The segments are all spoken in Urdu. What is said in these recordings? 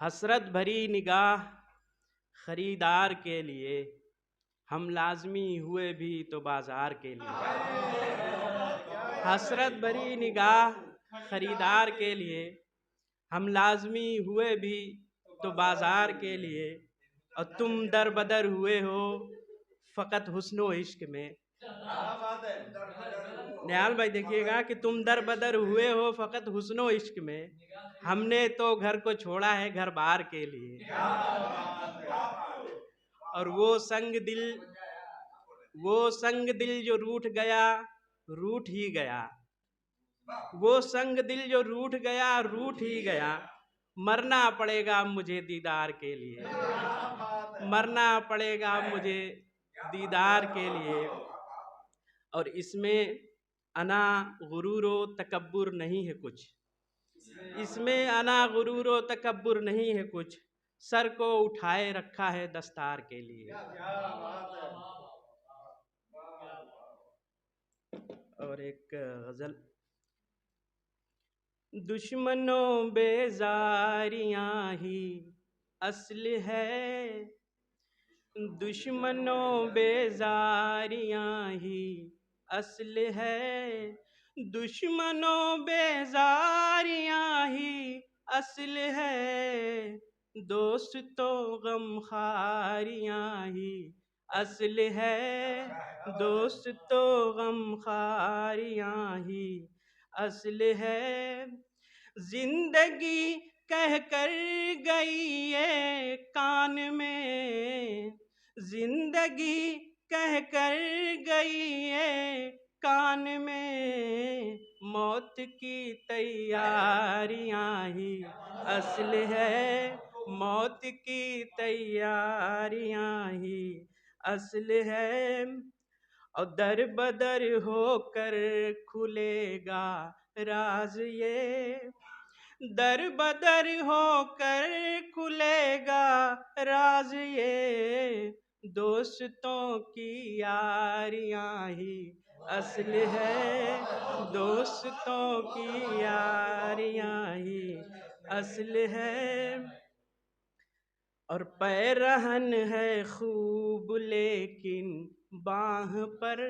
حسرت بھری نگاہ خریدار کے لیے، ہم لازمی ہوئے بھی تو بازار کے لیے۔ حسرت بھری نگاہ خریدار کے لیے، ہم لازمی ہوئے بھی تو بازار کے لیے، اور تم در بدر ہوئے ہو فقط حسن و عشق میں۔ نیال بھائی دیکھیے گا کہ تم در بدر ہوئے ہو فقط حسن و عشق میں، ہم نے تو گھر کو چھوڑا ہے گھر بار کے لیے۔ اور وہ سنگ دل جو روٹھ گیا روٹھ ہی گیا، وہ سنگ دل جو روٹھ گیا روٹھ ہی گیا، مرنا پڑے گا مجھے دیدار کے لیے، مرنا پڑے گا مجھے دیدار کے لیے۔ اور اس میں انا غرور و تکبر نہیں ہے کچھ، اس میں انا غرور و تکبر نہیں ہے کچھ، سر کو اٹھائے رکھا ہے دستار کے لیے۔ اور ایک غزل: دشمنوں بیزاریاں ہی اصل ہے، دشمنوں بیزاریاں ہی اصل ہے، دشمنوں بیزاریاں ہی اصل ہے، دوستوں غم خاریاں ہی اصل ہے، دوستوں غم خاریاں ہی اصل ہے۔ زندگی کہہ کر گئی ہے کان میں، زندگی کہہ کر گئی ہے کان میں، موت کی تیاریاں ہی اصل ہے، موت کی تیاریاں ہی اصل ہے۔ اور در بدر ہو کر کھلے گا راز یہ، در بدر ہو کر کھلے گا راز یہ، دوستوں کی یاریاں ہی اصل ہے، دوستوں کی یاریاں ہی اصل ہے۔ اور پیرہن ہے خوب لیکن باہ پر،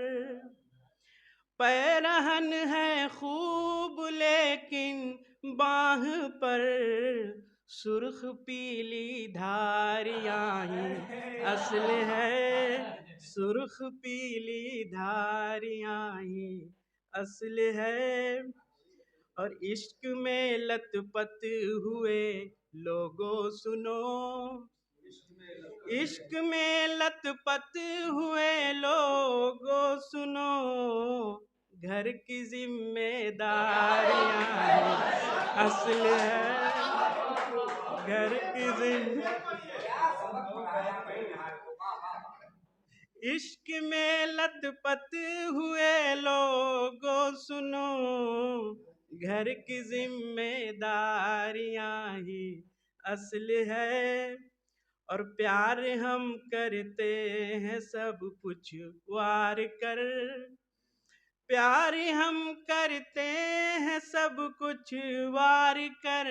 پیرہن ہے خوب لیکن باہ پر، سرخ پیلی دھاریاں ہی اصل ہے، سرخ پیلی دھاریاں ہی اصل ہے۔ اور عشق میں لت پت ہوئے لوگوں سنو، عشق میں لت پت ہوئے لوگوں سنو، گھر کی ذمہ داریاں ہی اصل ہے، گھر کی عشق میں لت پت ہوئے لوگوں سنو، گھر کی ذمہ داریاں ہی اصل ہے۔ اور پیار ہم کرتے ہیں سب کچھ وار کر، پیار ہم کرتے ہیں سب کچھ وار کر،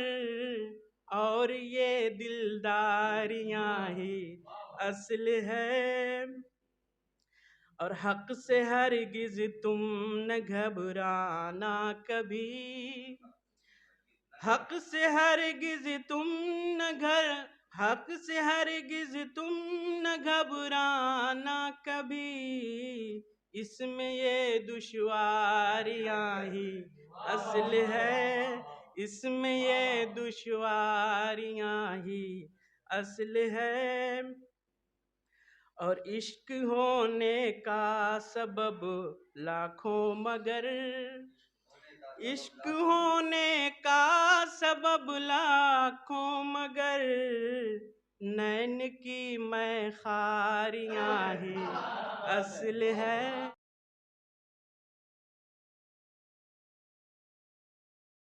اور یہ دلداریاں ہی اصل ہے۔ اور حق سے ہرگز تم نہ گھبرانا کبھی، حق سے ہرگز تم حق سے ہرگز تم نہ گھبرانا کبھی، اس میں یہ دشواریاں ہی اصل ہے، اس میں یہ دشواریاں ہی اصل ہے۔ اور عشق ہونے کا سبب لاکھوں مگر، عشق ہونے کا سبب لاکھوں مگر، نین کی میں خاریاں ہی اصل ہے،